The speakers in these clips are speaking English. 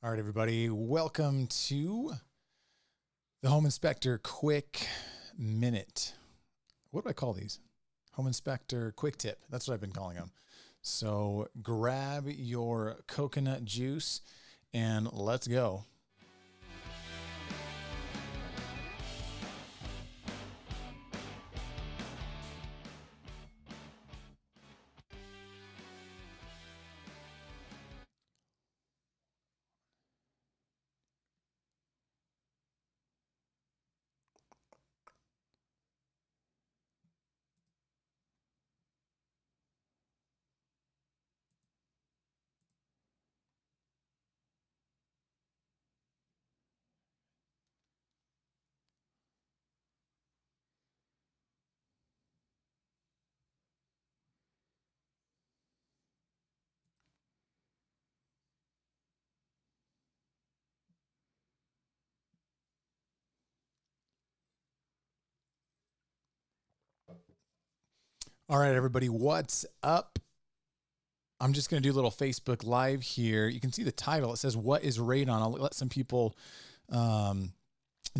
All right, everybody, welcome to the Home Inspector Quick Minute. What do I call these? Home Inspector Quick Tip. That's what I've been calling them. So grab your coconut juice and let's go. All right, everybody, what's up? I'm just going to do a little Facebook Live here. You can see the title. It says, "What is radon?" I'll let some people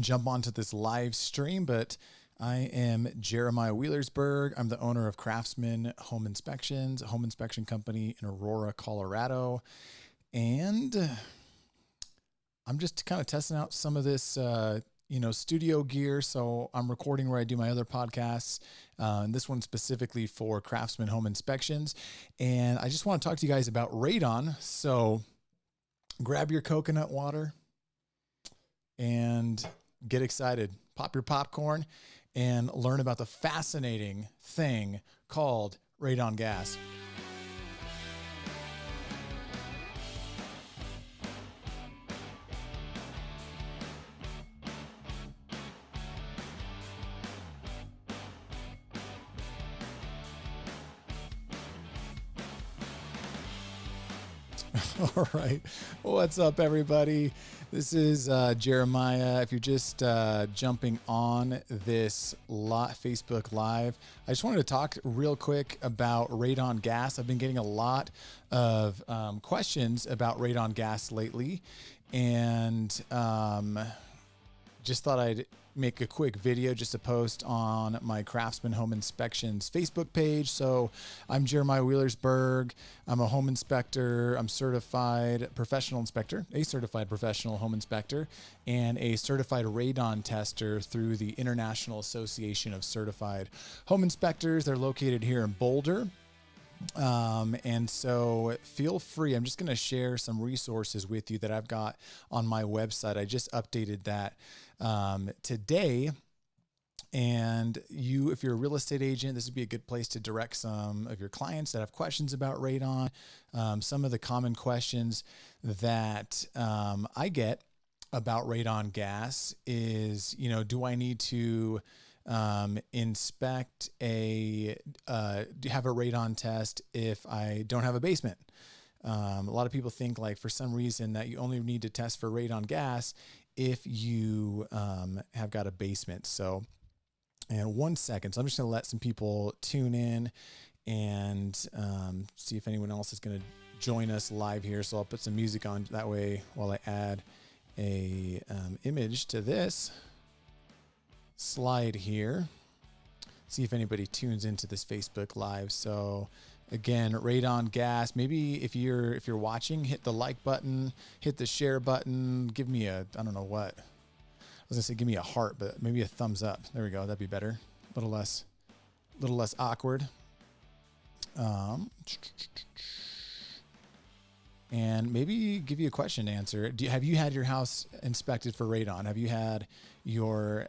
jump onto this live stream, but I am Jeremiah Wheelersburg. I'm the owner of Craftsman Home Inspections, a home inspection company in Aurora, Colorado. And I'm just kind of testing out some of this studio gear. So I'm recording where I do my other podcasts. And this one specifically for Craftsman Home Inspections. And I just want to talk to you guys about radon. So grab your coconut water and get excited. Pop your popcorn and learn about the fascinating thing called radon gas. All right. What's up, everybody? This is Jeremiah. If you're just jumping on this Facebook Live, I just wanted to talk real quick about radon gas. I've been getting a lot of questions about radon gas lately, and just thought I'd make a quick video just to post on my Craftsman Home Inspections Facebook page. So I'm Jeremiah Wheelersburg. I'm a home inspector. I'm certified professional inspector, a certified professional home inspector, and a certified radon tester through the International Association of Certified Home Inspectors. They're located here in Boulder. And so feel free. I'm just going to share some resources with you that I've got on my website. I just updated that today. And if you're a real estate agent, this would be a good place to direct some of your clients that have questions about radon. Some of the common questions that I get about radon gas is, do I need to inspect have a radon test if I don't have a basement? A lot of people think like for some reason that you only need to test for radon gas if you have got a basement. So, and 1 second. So I'm just going to let some people tune in and see if anyone else is going to join us live here. So I'll put some music on that way while I add a image to this slide here. See if anybody tunes into this Facebook Live. So again, radon gas. Maybe if you're watching, hit the like button, hit the share button, give me I don't know what. I was gonna say give me a heart, but maybe a thumbs up. There we go. That'd be better. A little less awkward. And maybe give you a question to answer. Have you had your house inspected for radon? Have you had your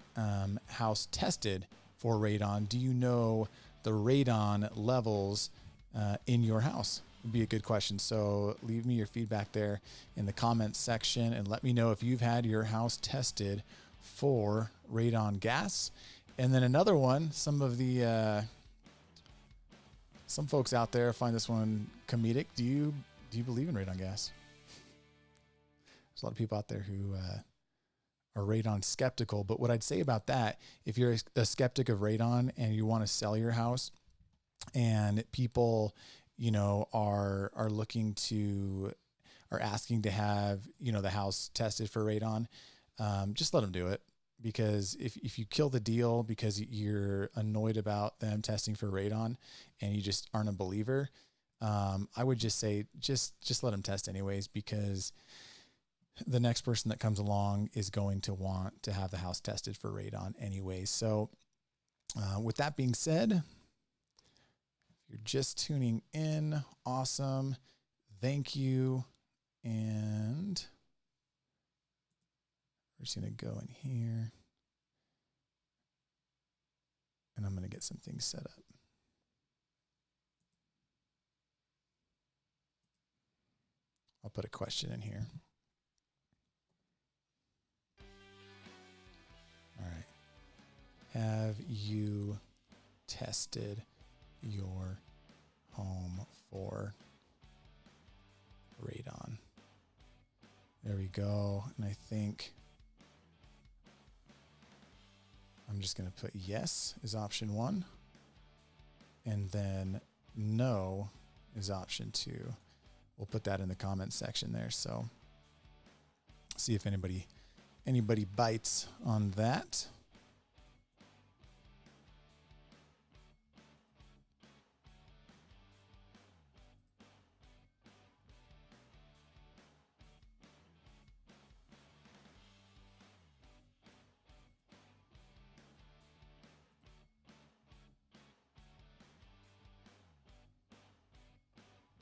house tested for radon? Do you know the radon levels in your house? Would be a good question. So leave me your feedback there in the comments section and let me know if you've had your house tested for radon gas. And then another one, some folks out there find this one comedic. Do you believe in radon gas? There's a lot of people out there who are radon skeptical, but what I'd say about that, if you're a skeptic of radon and you want to sell your house and people, are looking to, are asking to have, the house tested for radon, just let them do it. Because if you kill the deal because you're annoyed about them testing for radon and you just aren't a believer, I would just say, just let them test anyways, because the next person that comes along is going to want to have the house tested for radon anyways. So with that being said, if you're just tuning in, awesome. Thank you. And we're just going to go in here and I'm going to get some things set up. I'll put a question in here. All right. Have you tested your home for radon? There we go. And I think I'm just going to put yes is option 1. And then no is option 2. We'll put that in the comments section there. So see if anybody bites on that.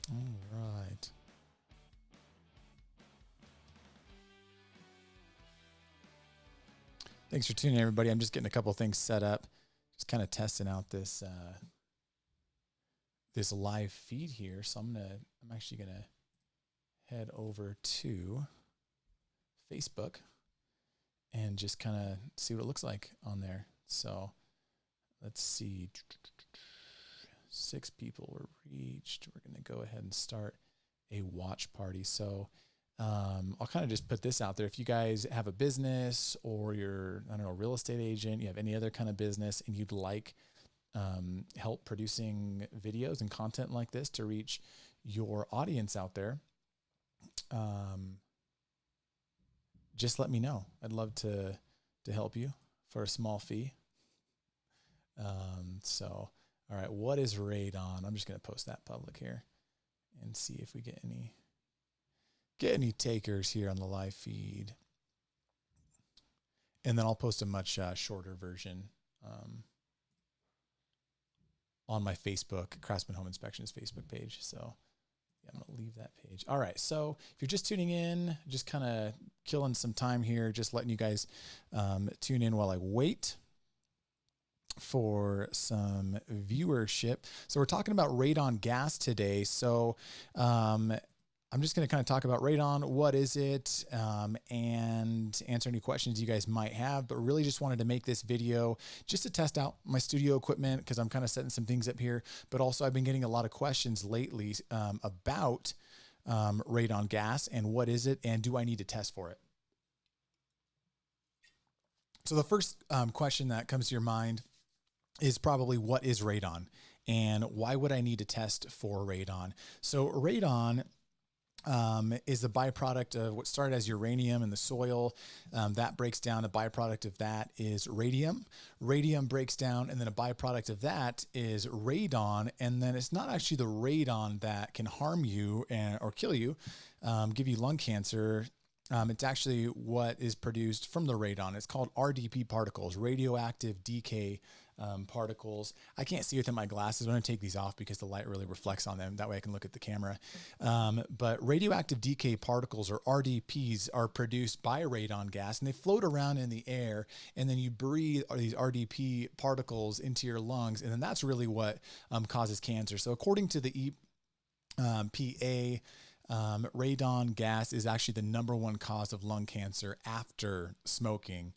All right. Thanks for tuning in, everybody. I'm just getting a couple things set up, just kind of testing out this this live feed here. So I'm actually gonna head over to Facebook and just kind of see what it looks like on there. So let's see. 6 people were reached. We're going to go ahead and start a watch party. So I'll kind of just put this out there. If you guys have a business or you're, I don't know, a real estate agent, you have any other kind of business and you'd like help producing videos and content like this to reach your audience out there, just let me know. I'd love to help you for a small fee. So, all right, what is radon? I'm just going to post that public here and see if we get any takers here on the live feed. And then I'll post a much shorter version on my Facebook, Craftsman Home Inspections Facebook page. So yeah, I'm going to leave that page. All right, so if you're just tuning in, just kind of killing some time here, just letting you guys tune in while I wait for some viewership. So we're talking about radon gas today. So I'm just going to kind of talk about radon. What is it? And answer any questions you guys might have, but really just wanted to make this video just to test out my studio equipment because I'm kind of setting some things up here, but also I've been getting a lot of questions lately about radon gas and what is it and do I need to test for it? So the first question that comes to your mind is probably what is radon and why would I need to test for radon? So radon is a byproduct of what started as uranium in the soil. That breaks down. A byproduct of that is radium. Radium breaks down, and then a byproduct of that is radon. And then it's not actually the radon that can harm you or kill you, give you lung cancer. It's actually what is produced from the radon. It's called RDP particles, radioactive decay particles. I can't see within my glasses. I'm going to take these off because the light really reflects on them. That way I can look at the camera. But radioactive decay particles, or RDPs, are produced by radon gas, and they float around in the air, and then you breathe these RDP particles into your lungs, and then that's really what causes cancer. So according to the EPA, radon gas is actually the #1 cause of lung cancer after smoking.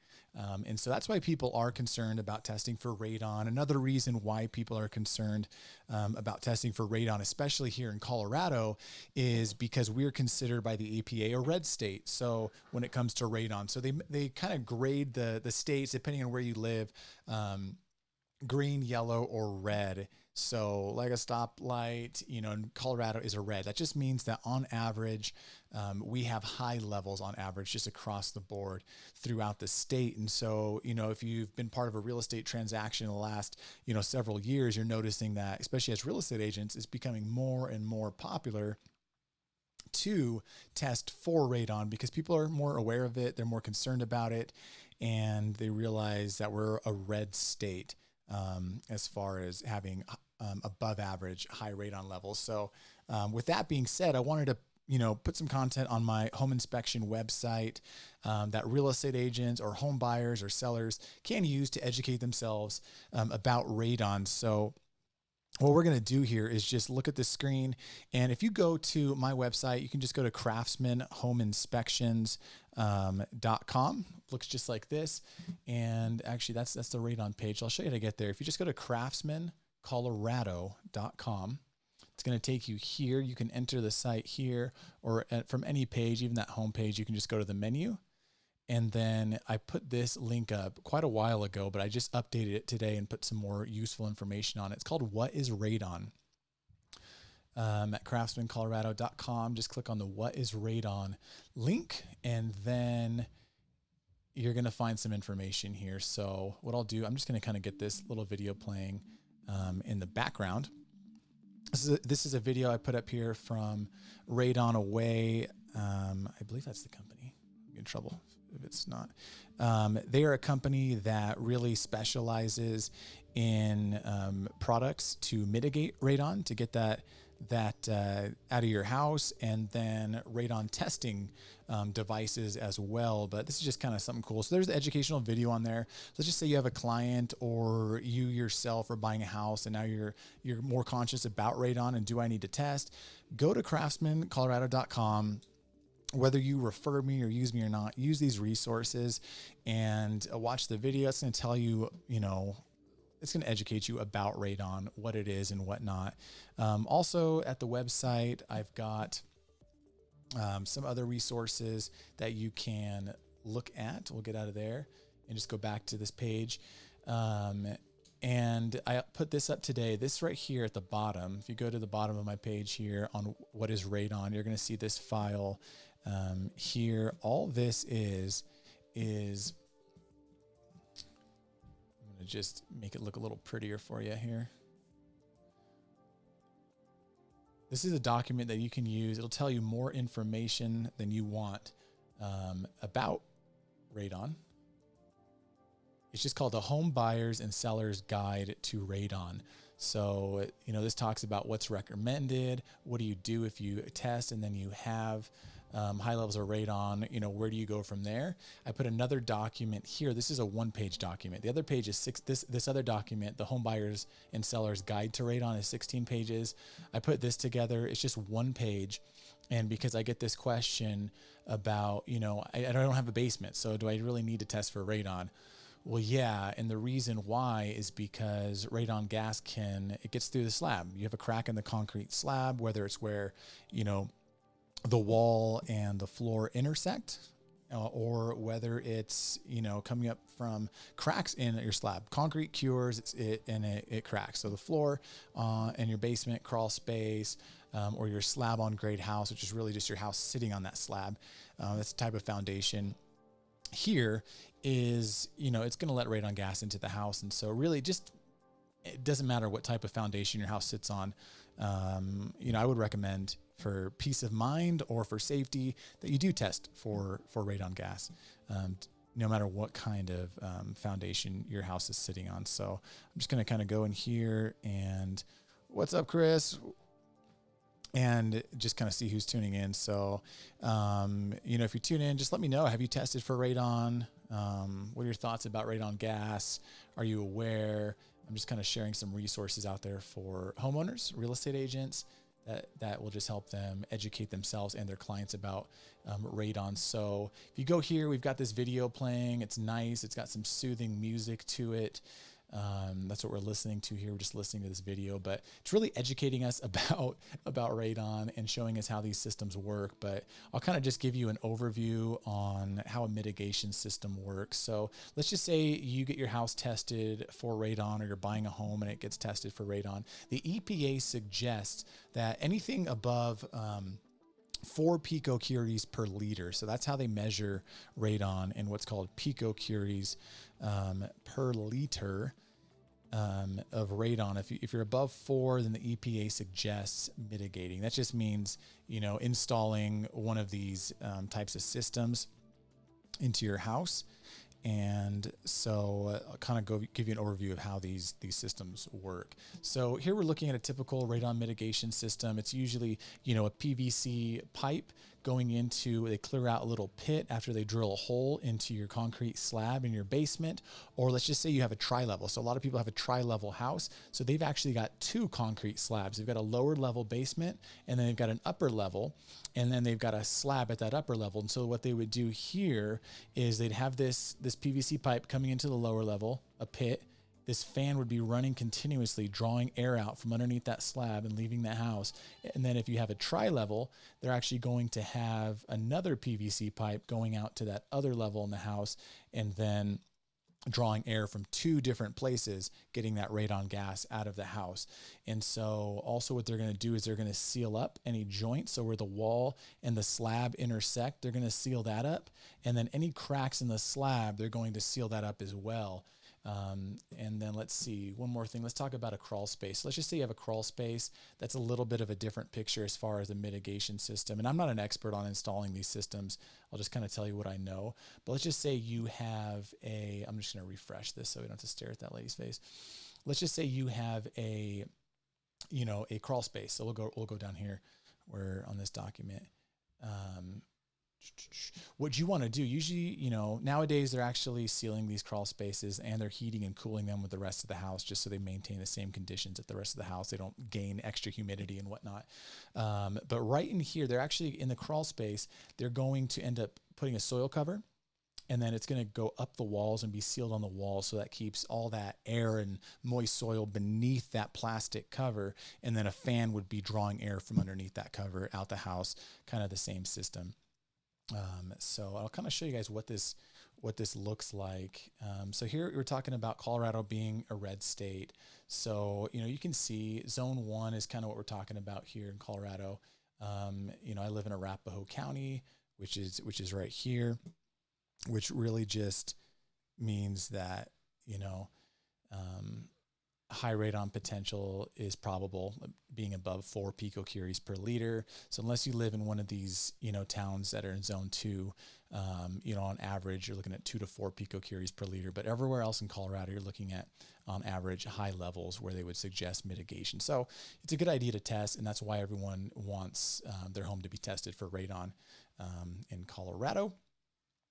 And so that's why people are concerned about testing for radon. Another reason why people are concerned about testing for radon, especially here in Colorado, is because we're considered by the EPA a red state. So when it comes to radon, so they kind of grade the states depending on where you live, green, yellow, or red. So like a stoplight, you know, in Colorado is a red. That just means that on average, we have high levels on average just across the board throughout the state. And so, you know, if you've been part of a real estate transaction in the last, you know, several years, you're noticing that, especially as real estate agents, it's becoming more and more popular to test for radon because people are more aware of it. They're more concerned about it. And they realize that we're a red state as far as having above average high radon levels. So with that being said, I wanted to, you know, put some content on my home inspection website that real estate agents or home buyers or sellers can use to educate themselves about radon. So what we're going to do here is just look at the screen. And if you go to my website, you can just go to craftsmanhomeinspections.com. Looks just like this. And actually that's the radon page. I'll show you how to get there. If you just go to craftsmancolorado.com, it's going to take you here. You can enter the site here or from any page, even that home page, you can just go to the menu. And then I put this link up quite a while ago, but I just updated it today and put some more useful information on it. It's called What is Radon? At craftsmancolorado.com. Just click on the What is Radon link, and then you're going to find some information here. So what I'll do, I'm just going to kind of get this little video playing in the background. This is a video I put up here from Radon Away. I believe that's the company. I'm in trouble if it's not. They are a company that really specializes in products to mitigate radon, to get that out of your house, and then radon testing devices as well. But this is just kind of something cool. So there's the educational video on there. Let's just say you have a client or you yourself are buying a house and now you're more conscious about radon and do I need to test? Go to craftsmancolorado.com. Whether you refer me or use me or not, use these resources and watch the video. It's going to tell you, you know, it's going to educate you about radon, what it is and whatnot. Also at the website, I've got some other resources that you can look at. We'll get out of there and just go back to this page. And I put this up today, this right here at the bottom. If you go to the bottom of my page here on what is radon, you're going to see this file here. All this is I'm going to just make it look a little prettier for you here. This is a document that you can use. It'll tell you more information than you want about radon. It's just called the Home Buyers and Sellers Guide to Radon. So, you know, this talks about what's recommended. What do you do if you test and then you have high levels of radon? You know, where do you go from there? I put another document here. This is a one-page document. The other page is this other document, the Home Buyers and Sellers Guide to Radon, is 16 pages. I put this together. It's just one page. And because I get this question about, you know, I don't have a basement, so do I really need to test for radon? Well, yeah, and the reason why is because radon gas it gets through the slab. You have a crack in the concrete slab, whether it's where, you know, the wall and the floor intersect, or whether it's, you know, coming up from cracks in your slab. Concrete cures and it cracks. So the floor in your basement, crawl space, or your slab on grade house, which is really just your house sitting on that slab. That's the type of foundation. Here is, you know, it's going to let radon gas into the house. And so really just, it doesn't matter what type of foundation your house sits on. You know, I would recommend for peace of mind or for safety that you do test for radon gas, no matter what kind of foundation your house is sitting on. So I'm just going to kind of go in here and what's up, Chris? And just kind of see who's tuning in. So, you know, if you tune in, just let me know. Have you tested for radon? What are your thoughts about radon gas? Are you aware? I'm just kind of sharing some resources out there for homeowners, real estate agents, that will just help them educate themselves and their clients about radon. So if you go here, we've got this video playing. It's nice. It's got some soothing music to it. That's what we're listening to here. We're just listening to this video, but it's really educating us about radon and showing us how these systems work. But I'll kind of just give you an overview on how a mitigation system works. So let's just say you get your house tested for radon, or you're buying a home and it gets tested for radon. The EPA suggests that anything above 4 picocuries per liter. So that's how they measure radon in what's called picocuries per liter of radon. If you're above 4, then the EPA suggests mitigating. That just means, installing one of these types of systems into your house. And so I'll kind of give you an overview of how these systems work. So here we're looking at a typical radon mitigation system. It's usually, a PVC pipe going into, they clear out a little pit after they drill a hole into your concrete slab in your basement. Or let's just say you have a tri-level. So a lot of people have a tri-level house. So they've actually got 2 concrete slabs. They've got a lower level basement, and then they've got an upper level, and then they've got a slab at that upper level. And so what they would do here is they'd have this PVC pipe coming into the lower level, a pit. This fan would be running continuously, drawing air out from underneath that slab and leaving the house. And then if you have a tri-level, they're actually going to have another PVC pipe going out to that other level in the house, and then drawing air from 2 different places, getting that radon gas out of the house. And so also what they're going to do is they're going to seal up any joints. So where the wall and the slab intersect, they're going to seal that up. And then any cracks in the slab, they're going to seal that up as well. And then let's see, one more thing. Let's talk about a crawl space. Let's just say you have a crawl space. That's a little bit of a different picture as far as a mitigation system. And I'm not an expert on installing these systems. I'll just kind of tell you what I know. But let's just say you have I'm just going to refresh this so we don't have to stare at that lady's face. Let's just say you have a crawl space. So we'll go down here where on this document. What you want to do, usually, nowadays they're actually sealing these crawl spaces, and they're heating and cooling them with the rest of the house just so they maintain the same conditions at the rest of the house. They don't gain extra humidity and whatnot. But right in here, they're actually in the crawl space, they're going to end up putting a soil cover, and then it's going to go up the walls and be sealed on the walls. So that keeps all that air and moist soil beneath that plastic cover. And then a fan would be drawing air from underneath that cover out the house, kind of the same system. So I'll kind of show you guys what this looks like. So here we're talking about Colorado being a red state. So, you can see zone 1 is kind of what we're talking about here in Colorado. I live in Arapahoe County, which is right here, which really just means that, high radon potential is probable, being above 4 picocuries per liter. So unless you live in one of these, towns that are in zone 2, on average, you're looking at 2 to 4 picocuries per liter. But everywhere else in Colorado, you're looking at, on average, high levels where they would suggest mitigation. So it's a good idea to test, and that's why everyone wants their home to be tested for radon in Colorado.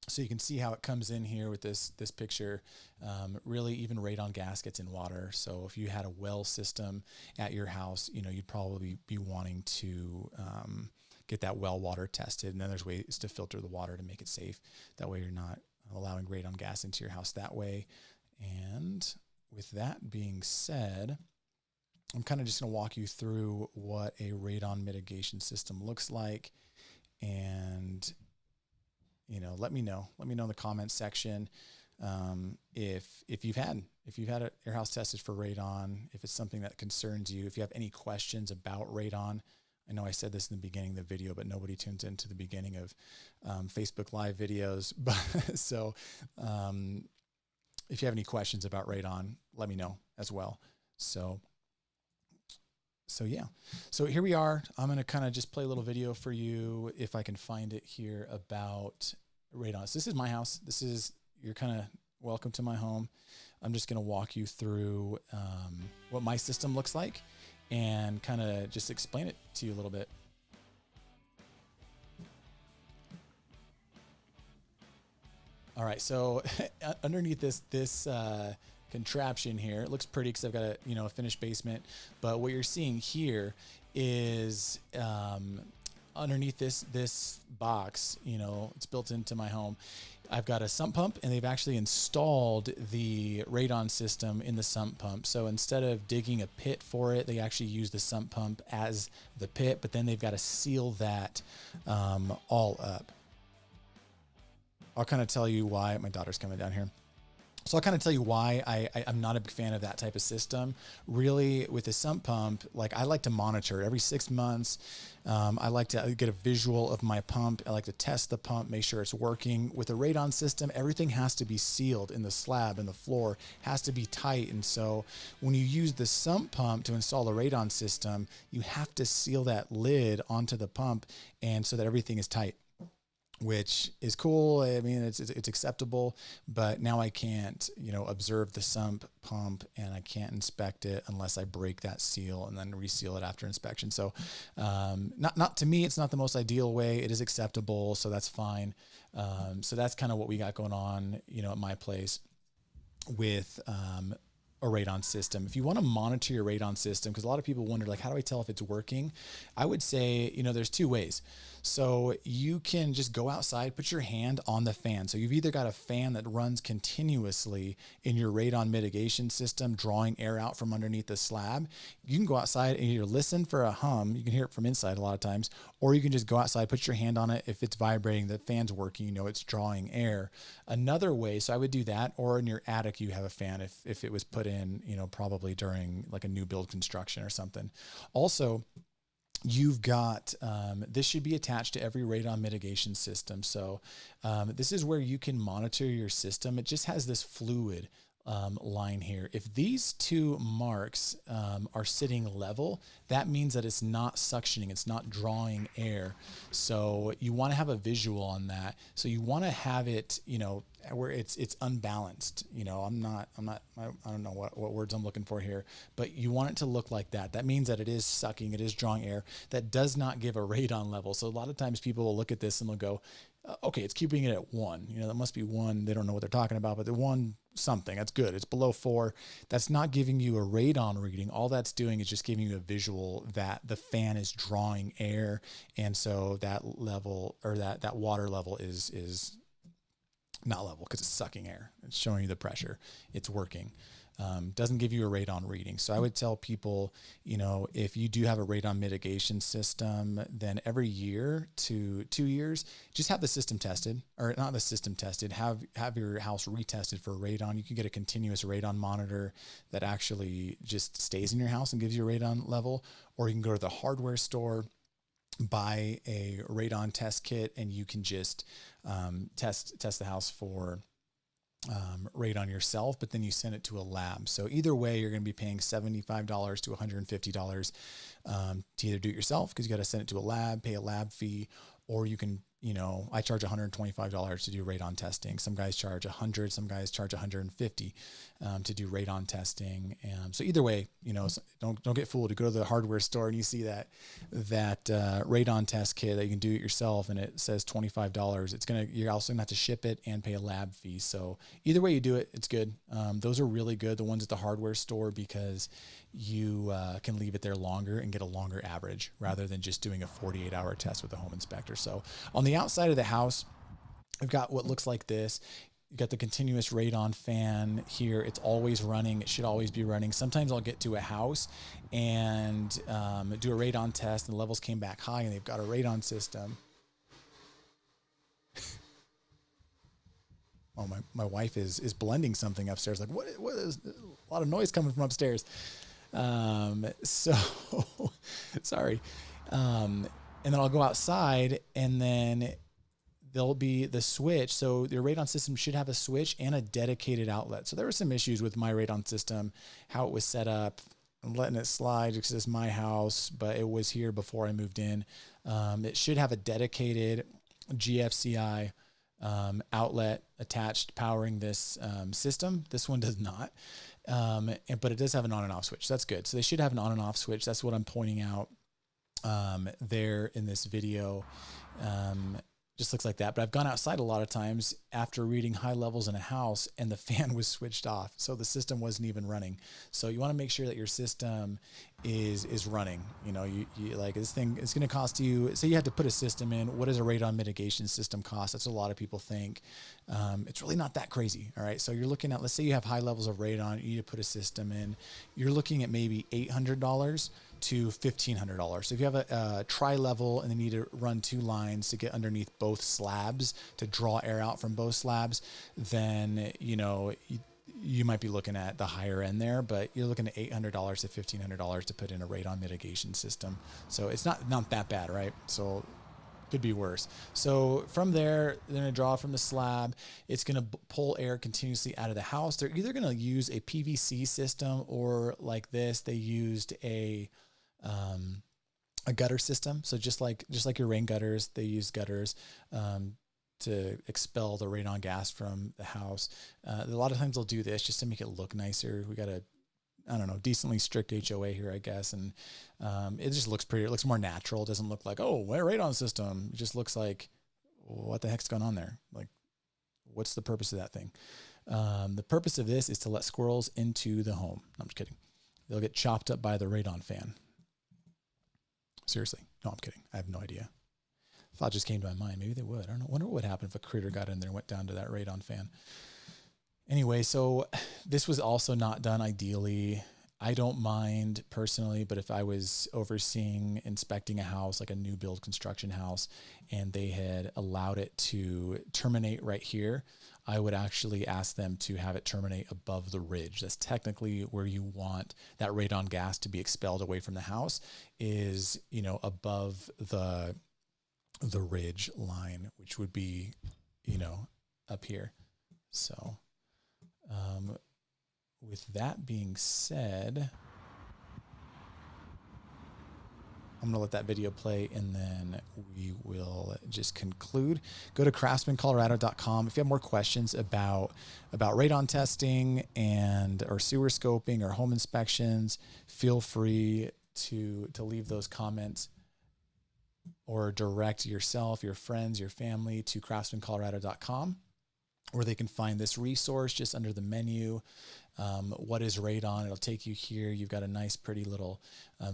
So you can see how it comes in here with this picture. Really, even radon gas gets in water. So if you had a well system at your house, you'd probably be wanting to get that well water tested. And then there's ways to filter the water to make it safe. That way you're not allowing radon gas into your house that way. And with that being said, I'm kind of just going to walk you through what a radon mitigation system looks like. And let me know in the comments section if you've had your house tested for radon, if it's something that concerns you, if you have any questions about radon. I know I said this in the beginning of the video, but nobody tunes into the beginning of Facebook Live videos. But so if you have any questions about radon, let me know as well. So yeah, so here we are. I'm going to kind of just play a little video for you if I can find it here about radon. So this is my house. You're kind of welcome to my home. I'm just going to walk you through what my system looks like and kind of just explain it to you a little bit. All right, so underneath this contraption here, it looks pretty because I've got a finished basement. But what you're seeing here is underneath this box, you know, it's built into my home. I've got a sump pump, and they've actually installed the radon system in the sump pump. So instead of digging a pit for it, they actually use the sump pump as the pit, but then they've got to seal that all up. I'll kind of tell you why. My daughter's coming down here. So I'll kind of tell you why I'm not a big fan of that type of system. Really, with the sump pump, like I like to monitor every 6 months. I like to get a visual of my pump. I like to test the pump, make sure it's working. With a radon system, everything has to be sealed in the slab and the floor has to be tight. And so when you use the sump pump to install the radon system, you have to seal that lid onto the pump and so that everything is tight, which is cool. I mean, it's acceptable, but now I can't, you know, observe the sump pump and I can't inspect it unless I break that seal and then reseal it after inspection. So, not to me, it's not the most ideal way. It is acceptable, so that's fine. So that's kind of what we got going on, you know, at my place with, a radon system. If you want to monitor your radon system, because a lot of people wonder, like, how do I tell if it's working? I would say, you know, there's 2 ways. So you can just go outside, put your hand on the fan. So you've either got a fan that runs continuously in your radon mitigation system, drawing air out from underneath the slab. You can go outside and either listen for a hum. You can hear it from inside a lot of times, or you can just go outside, put your hand on it. If it's vibrating, the fan's working, you know, it's drawing air. Another way, so I would do that, or in your attic, you have a fan if it was put in, you know, probably during like a new build construction or something. Also, you've got, this should be attached to every radon mitigation system. So this is where you can monitor your system. It just has this fluid line here. If these 2 marks are sitting level, that means that it's not suctioning, it's not drawing air. So you want to have a visual on that. So you want to have it, you know, where it's unbalanced. You know, I don't know what words I'm looking for here, but you want it to look like that. That means that it is sucking, it is drawing air. That does not give a radon level. So a lot of times people will look at this and they'll go, okay, it's keeping it at 1. You know, that must be 1. They don't know what they're talking about, but the 1 something, that's good. It's below 4. That's not giving you a radon reading. All that's doing is just giving you a visual that the fan is drawing air. And so that level, or that water level is not level because it's sucking air. It's showing you the pressure. It's working. Doesn't give you a radon reading. So I would tell people, you know, if you do have a radon mitigation system, then every year to 2 years, just have the system tested, or not the system tested, have your house retested for radon. You can get a continuous radon monitor that actually just stays in your house and gives you a radon level, or you can go to the hardware store, buy a radon test kit, and you can just test the house for radon yourself, but then you send it to a lab. So either way, you're going to be paying $75 to $150 to either do it yourself, because you got to send it to a lab, pay a lab fee, or you can, you know, I charge $125 to do radon testing. Some guys charge $100, some guys charge $150 to do radon testing. So either way, you know, don't get fooled. You go to the hardware store and you see that radon test kit that you can do it yourself, and it says $25. You're also gonna have to ship it and pay a lab fee. So either way you do it, it's good. Those are really good, the ones at the hardware store, because you can leave it there longer and get a longer average rather than just doing a 48-hour test with a home inspector. So on the outside of the house, I've got what looks like this. You got the continuous radon fan here. It's always running. It should always be running. Sometimes I'll get to a house and do a radon test, and the levels came back high, and they've got a radon system. Oh, my wife is blending something upstairs. Like, what is a lot of noise coming from upstairs? So sorry. And then I'll go outside, and then there'll be the switch. So your radon system should have a switch and a dedicated outlet. So there were some issues with my radon system, how it was set up. I'm letting it slide because it's my house, but it was here before I moved in. It should have a dedicated GFCI outlet attached powering this system. This one does not, but it does have an on and off switch. That's good. So they should have an on and off switch. That's what I'm pointing out there in this video. just looks like that. But I've gone outside a lot of times after reading high levels in a house and the fan was switched off. So the system wasn't even running. So you want to make sure that your system is running. You know, you like this thing, it's going to cost you, say you had to put a system in. What does a radon mitigation system cost? That's what a lot of people think. It's really not that crazy. All right. So you're looking at, let's say you have high levels of radon, you need to put a system in. You're looking at maybe $800 to $1,500. So if you have a tri-level and you need to run 2 lines to get underneath both slabs to draw air out from both slabs, then, you know, you might be looking at the higher end there, but you're looking at $800 to $1,500 to put in a radon mitigation system. So it's not that bad, right? So could be worse. So from there, they're going to draw from the slab. It's going to pull air continuously out of the house. They're either going to use a PVC system, or like this, they used a gutter system. So just like your rain gutters, they use gutters to expel the radon gas from the house. A lot of times they'll do this just to make it look nicer. We got a, I don't know, decently strict HOA here, I guess. And it just looks pretty, it looks more natural. It doesn't look like, oh, what a radon system. It just looks like, what the heck's going on there? Like, what's the purpose of that thing? The purpose of this is to let squirrels into the home. No, I'm just kidding. They'll get chopped up by the radon fan. Seriously. No, I'm kidding. I have no idea. Thought just came to my mind. Maybe they would. I don't know. Wonder what would happen if a critter got in there and went down to that radon fan. Anyway, so this was also not done ideally. I don't mind personally, but if I was overseeing, inspecting a house, like a new build construction house, and they had allowed it to terminate right here, I would actually ask them to have it terminate above the ridge. That's technically where you want that radon gas to be expelled away from the house, is, you know, above the ridge line, which would be, you know, up here. So, with that being said, I'm going to let that video play and then we will just conclude. Go to craftsmancolorado.com. If you have more questions about radon testing or sewer scoping or home inspections, feel free to leave those comments, or direct yourself, your friends, your family to craftsmancolorado.com, where they can find this resource just under the menu. What is radon? It'll take you here. You've got a nice, pretty little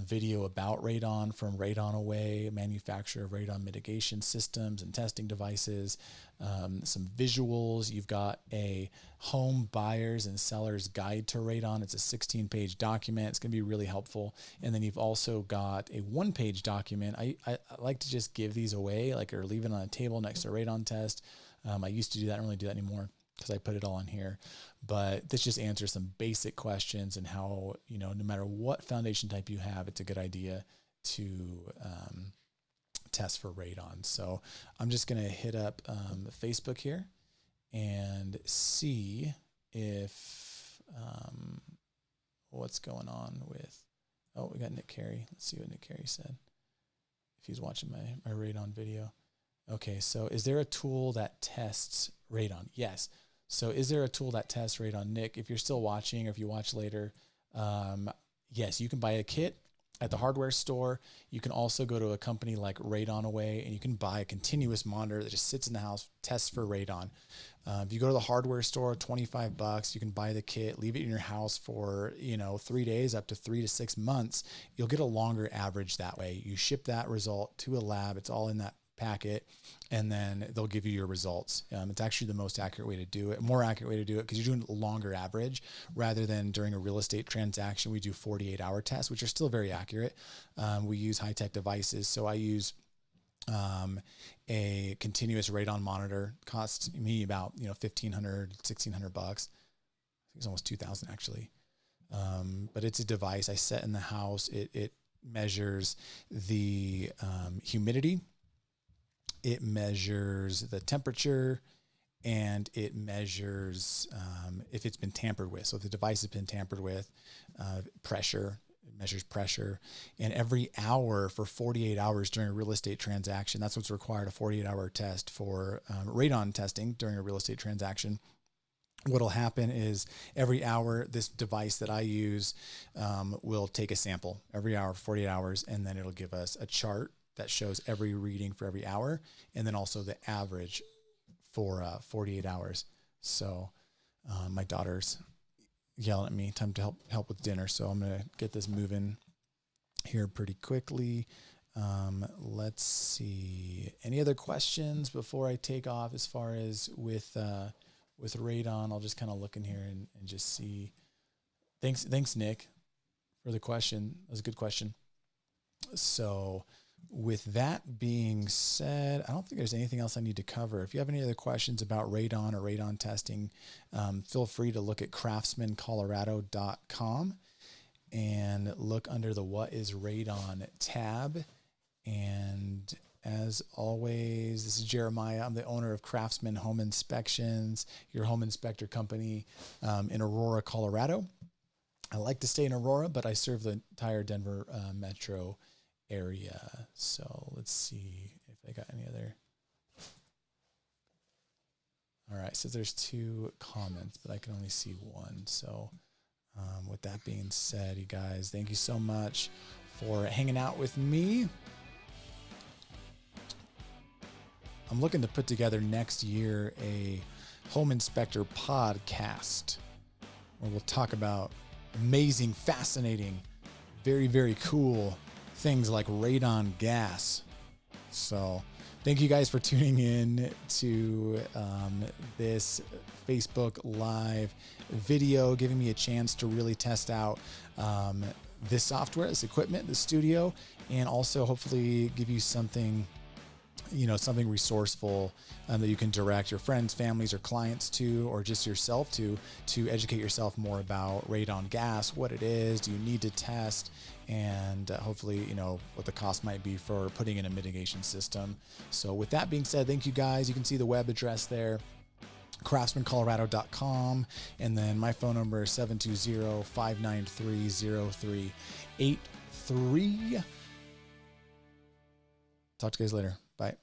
video about radon from Radon Away, a manufacturer of radon mitigation systems and testing devices. Some visuals. You've got a home buyer's and seller's guide to radon. It's a 16-page document. It's going to be really helpful. And then you've also got a 1-page document. I like to just give these away, like, or leave it on a table next to a radon test. I used to do that. I don't really do that anymore because I put it all on here. But this just answers some basic questions and how, you know, no matter what foundation type you have, it's a good idea to test for radon. So I'm just going to hit up Facebook here and see if what's going on with, oh, we got Nick Carey. Let's see what Nick Carey said, if he's watching my radon video. Okay, so is there a tool that tests radon? Yes. So is there a tool that tests radon? Nick, if you're still watching or if you watch later, yes, you can buy a kit at the hardware store. You can also go to a company like Radon Away and you can buy a continuous monitor that just sits in the house, tests for radon. If you go to the hardware store, $25, you can buy the kit, leave it in your house for, you know, 3 days, up to 3 to 6 months. You'll get a longer average that way. You ship that result to a lab. It's all in that packet, and then they'll give you your results. It's actually the most accurate way to do it, more accurate way to do it, because you're doing a longer average rather than during a real estate transaction. We do 48-hour tests, which are still very accurate. We use high-tech devices. So I use a continuous radon monitor. Costs me about, you know, $1,500, $1,600. I think it's almost 2,000 actually. But it's a device I set in the house. It measures the humidity. It measures the temperature, and it measures if it's been tampered with. So if the device has been tampered with, pressure, it measures pressure. And every hour for 48 hours during a real estate transaction, that's what's required, a 48-hour test for radon testing during a real estate transaction. What'll happen is every hour, this device that I use will take a sample every hour, 48 hours, and then it'll give us a chart that shows every reading for every hour, and then also the average for 48 hours. So my daughter's yelling at me, time to help with dinner. So I'm going to get this moving here pretty quickly. Let's see. Any other questions before I take off as far as with radon? I'll just kind of look in here and just see. Thanks, Nick, for the question. That was a good question. So with that being said, I don't think there's anything else I need to cover. If you have any other questions about radon or radon testing, feel free to look at craftsmancolorado.com and look under the What is Radon tab. And as always, this is Jeremiah. I'm the owner of Craftsman Home Inspections, your home inspector company in Aurora, Colorado. I like to stay in Aurora, but I serve the entire Denver metro area. So let's see if I got any other. All right, so there's 2 comments, but I can only see 1. So with that being said, you guys, thank you so much for hanging out with me. I'm looking to put together next year a home inspector podcast where we'll talk about amazing, fascinating, very, very cool things like radon gas. So thank you guys for tuning in to this Facebook Live video, giving me a chance to really test out this software, this equipment, the studio, and also hopefully give you something, something resourceful that you can direct your friends, families, or clients to, or just yourself to educate yourself more about radon gas, what it is, do you need to test, and hopefully, what the cost might be for putting in a mitigation system. So with that being said, thank you guys. You can see the web address there, craftsmancolorado.com, and then my phone number is 720-593-0383. Talk to you guys later. Bye.